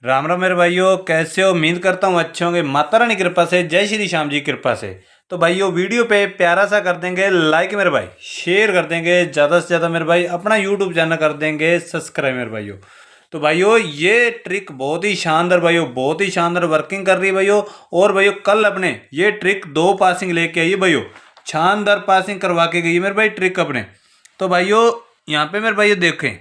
राम राम मेरे भाइयों, कैसे हो? उम्मीद करता हूँ अच्छे होंगे। माता रानी कृपा से, जय श्री श्याम जी कृपा से। तो भाइयों, वीडियो पे प्यारा सा कर देंगे लाइक मेरे भाई, शेयर कर देंगे ज़्यादा से ज़्यादा मेरे भाई, अपना यूट्यूब चैनल कर देंगे सब्सक्राइब मेरे भाइयों। तो भाइयों, ये ट्रिक बहुत ही शानदार भाइयों, बहुत ही शानदार वर्किंग कर रही है भाइयों। और भाइयों, कल अपने ये ट्रिक 2 पासिंग लेके आई है भाइयों, शानदार पासिंग करवा के गई है मेरे भाई ट्रिक अपने। तो भाइयों, यहाँ पे मेरे भाइयों देखें,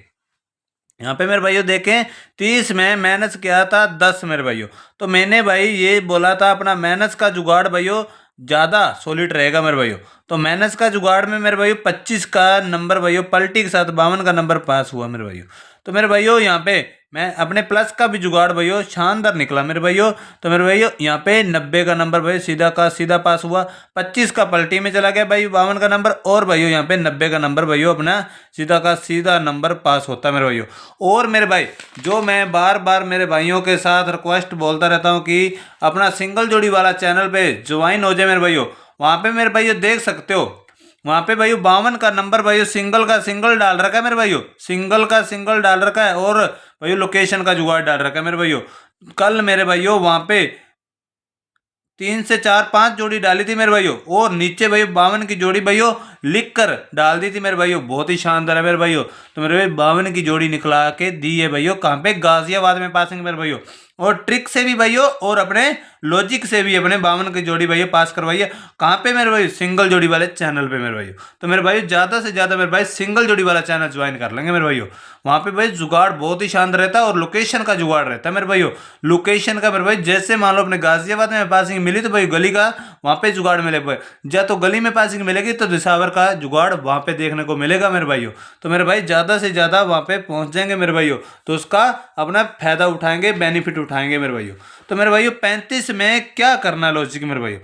यहाँ पे मेरे भाइयों देखें, 30 में माइनस किया था 10 मेरे भाइयों। तो मैंने भाई ये बोला था अपना माइनस का जुगाड़ भाइयों ज़्यादा सॉलिड रहेगा मेरे भाइयों। तो माइनस का जुगाड़ में मेरे भाइयों 25 का नंबर भाइयों पलटी के साथ 52 का नंबर पास हुआ मेरे भाइयों। तो मेरे भाइयों, यहाँ पे मैं अपने प्लस का भी जुगाड़ भाइयों शानदार निकला मेरे भाइयों। तो मेरे भाइयों, यहाँ पे 90 का नंबर भाई सीधा का सीधा पास हुआ, 25 का पलटी में चला गया भाई 52 का नंबर, और भाइयों यहाँ पे 90 का नंबर भाइयों अपना सीधा का सीधा नंबर पास होता है मेरे भाइयों। और मेरे भाई, जो मैं बार बार मेरे भाइयों के साथ रिक्वेस्ट बोलता रहता हूँ कि अपना सिंगल जोड़ी वाला चैनल पे ज्वाइन हो जाए मेरे भाइयों, वहाँ पे मेरे भाइयों देख सकते हो, वहाँ पे भाइयों 52 का नंबर भाइयों सिंगल का सिंगल डाल रखा है मेरे भाइयों, सिंगल का सिंगल डाल रखा है, और भाइयों लोकेशन का जुगाड़ डाल रखा है मेरे भाइयों। कल मेरे भाइयों वहाँ पे 3 से 4 5 जोड़ी डाली थी मेरे भाइयों, और नीचे भाइयों 52 की जोड़ी भाइयों लिख कर डाल दी थी मेरे भाइयों। बहुत ही शानदार है मेरे भाइयों। तो मेरे भाई 52 की जोड़ी निकला के दी है भाइयों, कहाँ पे? गाजियाबाद में पासिंग मेरे भाइयों। और ट्रिक से भी भाइयों और अपने लॉजिक से भी अपने 52 की जोड़ी भाइयों पास करवाई है। कहाँ पे मेरे भाई? सिंगल जोड़ी वाले चैनल पे मेरे भाइयों। तो मेरे भाई ज़्यादा से ज़्यादा मेरे भाई सिंगल जोड़ी वाला चैनल ज्वाइन कर लेंगे मेरे भाइयों। वहाँ पे भाई जुगाड़ बहुत ही शानदार रहता है, और लोकेशन का जुगाड़ रहता है मेरे भाइयों। लोकेशन का मेरे भाई, जैसे मान लो अपने गाजियाबाद में पासिंग मिली तो भाई गली का वहाँ पे जुगाड़ मिले भाई, या तो गली में पासिंग मिलेगी तो दिसावर का जुगाड़ वहाँ पे देखने को मिलेगा मेरे भाइयों। तो मेरे भाई ज़्यादा से ज़्यादा वहाँ पे पहुँच जाएंगे मेरे भाइयों, तो उसका अपना फायदा उठाएंगे, बेनिफिट उठाएंगे मेरे भाइयों। तो मेरे भाइयों 35 में क्या करना है लॉजिक मेरे भाइयों?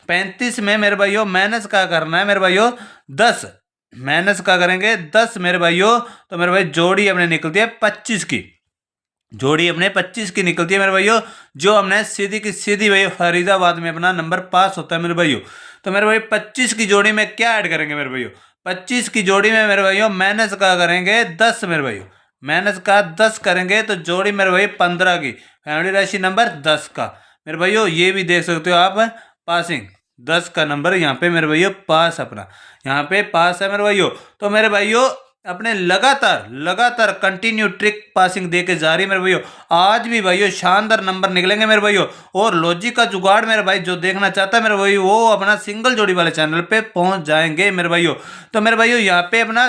35 में मेरे भाइयों माइनस का करना है मेरे भाइयों 10, माइनस का करेंगे 10 मेरे भाइयों। तो मेरे भाई जोड़ी अपने निकलती है 25 की, जोड़ी अपने 25 की निकलती है मेरे भाइयों, जो हमने सीधी की सीधी भाई फरीदाबाद में अपना नंबर पास होता है मेरे भाइयों। तो मेरे भाई 25 की जोड़ी में क्या ऐड करेंगे मेरे भाइयों? 25 की जोड़ी में मेरे भाइयों माइनस का करेंगे 10 मेरे भाइयों, माइनस का 10 करेंगे तो जोड़ी मेरे भाई 15 की, फैमिली राशि नंबर 10 का मेरे भाइयों। ये भी देख सकते हो आप, पासिंग 10 का नंबर यहाँ पे मेरे भाइयों पास अपना, यहाँ पे पास है मेरे भाइयों। तो मेरे भाइयों अपने लगातार लगातार कंटिन्यू ट्रिक पासिंग दे के जा रही है मेरे भाइयों। आज भी भाइयों शानदार नंबर निकलेंगे मेरे भाइयों। और लॉजिक का जुगाड़ मेरे भाई जो देखना चाहता है मेरे भाई, वो अपना सिंगल जोड़ी वाले चैनल पे पहुंच जाएंगे मेरे भाइयों। तो मेरे भाइयों यहाँ पे अपना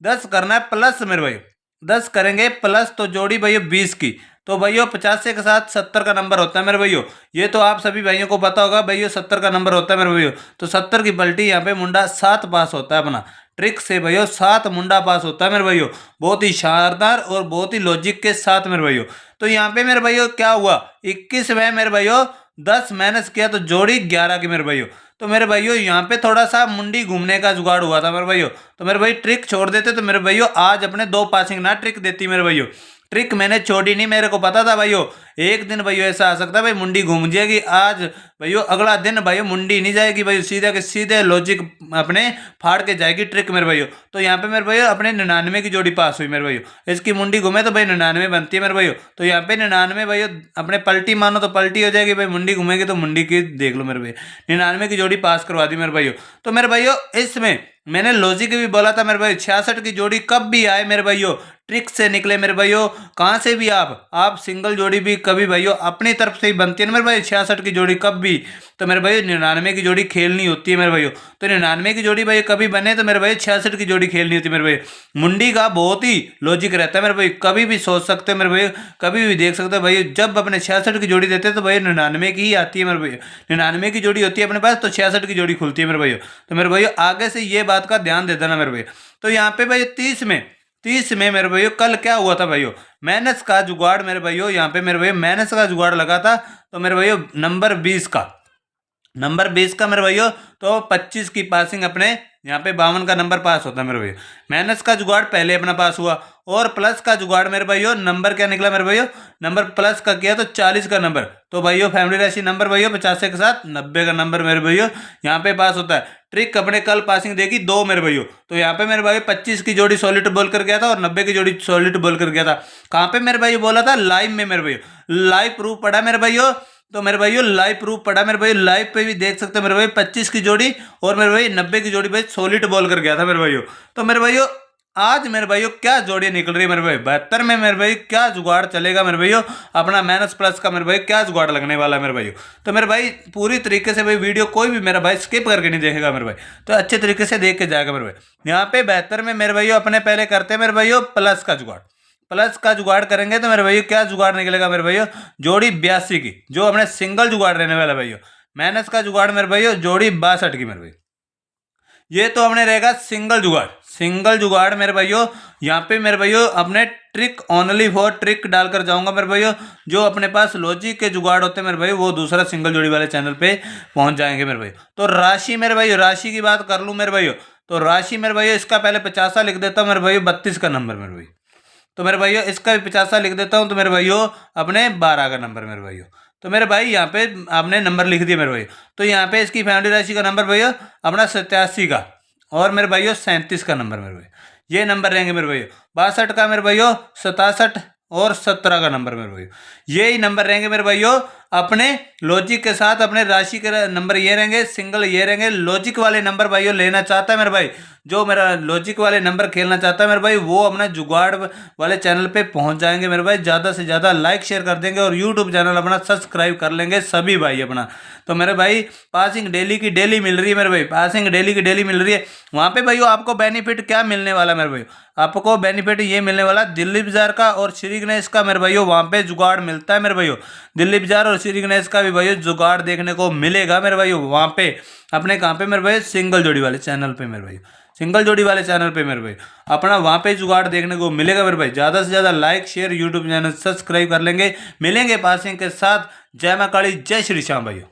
10 करना है प्लस मेरे भाइयों, 10 करेंगे प्लस तो जोड़ी भाइयों 20 की। तो भाइयों 50 के साथ 70 का नंबर होता है मेरे भाइयों। ये तो आप सभी भाइयों को पता होगा भाइयों, 70 का नंबर होता है मेरे भाइयों। तो 70 की पलटी यहाँ पे मुंडा 7 पास होता है अपना, ट्रिक से भैया 7 मुंडा पास होता है मेरे भाइयों। बहुत ही शानदार और बहुत ही लॉजिक के साथ मेरे भाइयों। तो यहाँ पे मेरे भाइयों क्या हुआ? 21 में मेरे भाइयों 10 माइनस किया तो जोड़ी 11 की मेरे भाइयों। तो मेरे भाइयों यहाँ पे थोड़ा सा मुंडी घूमने का जुगाड़ हुआ था मेरे भाइयों। तो मेरे भाई ट्रिक छोड़ देते तो मेरे भाइयों आज अपने 2 पासिंग ना ट्रिक देती मेरे भाइयों। ट्रिक मैंने छोड़ी नहीं, मेरे को पता था भाइयों एक दिन भाइयों ऐसा आ सकता है भाई मुंडी घूम जाएगी। आज भाइयों अगला दिन भाइयों मुंडी नहीं जाएगी भाइयों, सीधे के सीधे लॉजिक अपने फाड़ के जाएगी ट्रिक मेरे भाइयों। तो यहाँ पे मेरे भाइयों अपने 99 की जोड़ी पास हुई मेरे भाइयों। इसकी मुंडी घूमे तो भाई 99 बनती है मेरे भाइयों। तो यहाँ पे 99 भाइयों अपने पलटी मानो तो पलटी हो जाएगी भाई, मुंडी घूमेगी तो मुंडी की देख लो मेरे भाई, 99 की जोड़ी पास करवा दी मेरे भाइयों। तो मेरे भाइयों इसमें मैंने लॉजिक भी बोला था मेरे भाई, 66 की जोड़ी कब भी आए मेरे भाइयों ट्रिक से निकले मेरे भाइयों। कहाँ से भी आप सिंगल जोड़ी भी कभी भाइयों अपनी तरफ से ही बनती है ना मेरे भाई, 66 की जोड़ी कब भी। तो मेरे भाई 99 की जोड़ी खेलनी होती है मेरे भाइयों। तो 99 की जोड़ी भाई कभी बने तो मेरे भाई 66 की जोड़ी खेलनी होती है मेरे भाई। मुंडी का बहुत ही लॉजिक रहता है मेरे भाई, कभी भी सोच सकते हो मेरे भाई, कभी भी देख सकते हो भाई। जब अपने 66 की जोड़ी देते हैं तो भाई 99 की ही आती है मेरे भाई, 99 की जोड़ी होती है अपने पास तो 66 की जोड़ी खुलती है मेरे भाइयों। तो मेरे भाइयों आगे से ये बात का ध्यान दे देना मेरे भाई। तो यहाँ पे भाई 30 में मेरे भाइयों कल क्या हुआ था भाइयों? माइनस का जुगाड़ मेरे भाइयों, यहाँ पे मेरे भाइयों माइनस का जुगाड़ लगा था। तो मेरे भाइयों नंबर 20 का, नंबर 20 का मेरे भाइयों तो 25 की पासिंग अपने यहाँ पे 52 का नंबर पास होता है मेरे भाइयों। माइनस का जुगाड़ पहले अपना पास हुआ, और प्लस का जुगाड़ मेरे भाइयों नंबर क्या निकला मेरे भाइयों, नंबर प्लस का किया तो 40 का नंबर। तो भाइयों फैमिली राशि नंबर भाइयों 50 के साथ 90 का नंबर मेरे भाइयों यहाँ पे पास होता है। ट्रिक अपने कल पासिंग देगी 2 मेरे भाइयों। तो यहाँ पे मेरे भाई 25 की जोड़ी सॉलिड बोल कर गया था और 90 की जोड़ी सॉलिड बोल कर गया था। कहाँ पे मेरे भाई बोला था, लाइव में मेरे भाइयों, लाइव प्रूफ पड़ा मेरे भाइयों। तो मेरे भाइयों लाइव प्रूफ पड़ा मेरे भाई, लाइव पे भी देख सकते हो मेरे भाई 25 की जोड़ी और मेरे भाई 90 की जोड़ी भाई सॉलिड बोल कर गया था मेरे भाइयों। तो मेरे भाइयों आज मेरे भाइयों क्या जोड़ी निकल रही है मेरे भाई 72 में मेरे भाई, क्या जुगाड़ चलेगा मेरे भाइयों, अपना माइनस प्लस का मेरे भाई क्या जुगाड़ लगने वाला है मेरे भाइयों। तो मेरे भाई पूरी तरीके से भाई वीडियो कोई भी मेरा भाई स्किप करके नहीं देखेगा मेरे भाई, तो अच्छे तरीके से देख के जाएगा मेरे भाई। यहाँ पे 72 में मेरे भाइयों अपने पहले करते हैं मेरे भाइयों प्लस का जुगाड़। प्लस का जुगाड़ करेंगे तो मेरे भाइयों क्या जुगाड़ निकलेगा मेरे भाइयों, जोड़ी 82 की, जो अपने सिंगल जुगाड़ रहने वाला भाइयों। माइनस का जुगाड़ मेरे भाइयों जोड़ी 62 की मेरे भाई, ये तो अपने रहेगा सिंगल जुगाड़। सिंगल जुगाड़ मेरे भाइयों यहाँ पे मेरे भाइयों अपने ट्रिक ओनली फॉर ट्रिक डालकर जाऊंगा मेरे भाइयों। जो अपने पास लॉजिक के जुगाड़ होते हैं मेरे भाई वो दूसरा सिंगल जोड़ी वाले चैनल पे पहुंच जाएंगे मेरे भाइयों। तो राशि मेरे भाइयों, राशि की बात कर लूँ मेरे भाइयों, तो राशि मेरे भाइयों इसका पहले 50 लिख देता हूँ मेरे भाइयों, 32 का नंबर मेरे भाई। तो मेरे भाइयों इसका भी 50 लिख देता हूँ, तो मेरे भाइयों अपने 12 का नंबर मेरे भाइयों। तो मेरे भाई यहाँ पे आपने नंबर लिख दिया मेरे भाई। तो यहाँ पे इसकी फैमिली राशि का नंबर भैया अपना 87 का, और मेरे भाइयों 37 का नंबर मेरे भाई, ये नंबर रहेंगे मेरे भाइयों। 62 का मेरे भाइयों, 67 और 17 का नंबर मेरे भाइयों, यही नंबर रहेंगे मेरे भाइयों अपने लॉजिक के साथ। अपने राशि के नंबर ये रहेंगे, सिंगल ये रहेंगे। लॉजिक वाले नंबर भाइयों लेना चाहता है मेरे भाई, जो मेरा लॉजिक वाले नंबर खेलना चाहता है मेरे भाई, वो अपना जुगाड़ वाले चैनल पे पहुंच जाएंगे मेरे भाई। ज़्यादा से ज़्यादा लाइक शेयर कर देंगे और यूट्यूब चैनल अपना सब्सक्राइब कर लेंगे सभी भाई अपना। तो मेरे भाई पासिंग डेली की डेली मिल रही है मेरे भाई, पासिंग डेली की डेली मिल रही है। वहाँ पे भाइयों आपको बेनिफिट क्या मिलने वाला मेरे भाई, आपको बेनिफिट ये मिलने वाला दिल्ली बाजार का और श्री गणेश का मेरे भाइयों, वहाँ पे जुगाड़ मिलता है मेरे भाइयों। दिल्ली बाजार और श्री गणेश का भी भाइयों जुगाड़ देखने को मिलेगा मेरे भाइयों वहाँ पे अपने कहाँ पे मेरे भाई, सिंगल जोड़ी वाले चैनल पे मेरे भाई, सिंगल जोड़ी वाले चैनल पे मेरे भाई अपना वहाँ पे जुगाड़ देखने को मिलेगा मेरे भाई। ज़्यादा से ज़्यादा like share YouTube channel subscribe कर लेंगे। मिलेंगे पासिंग के साथ। जय मां काली, जय श्री श्याम भाइयों।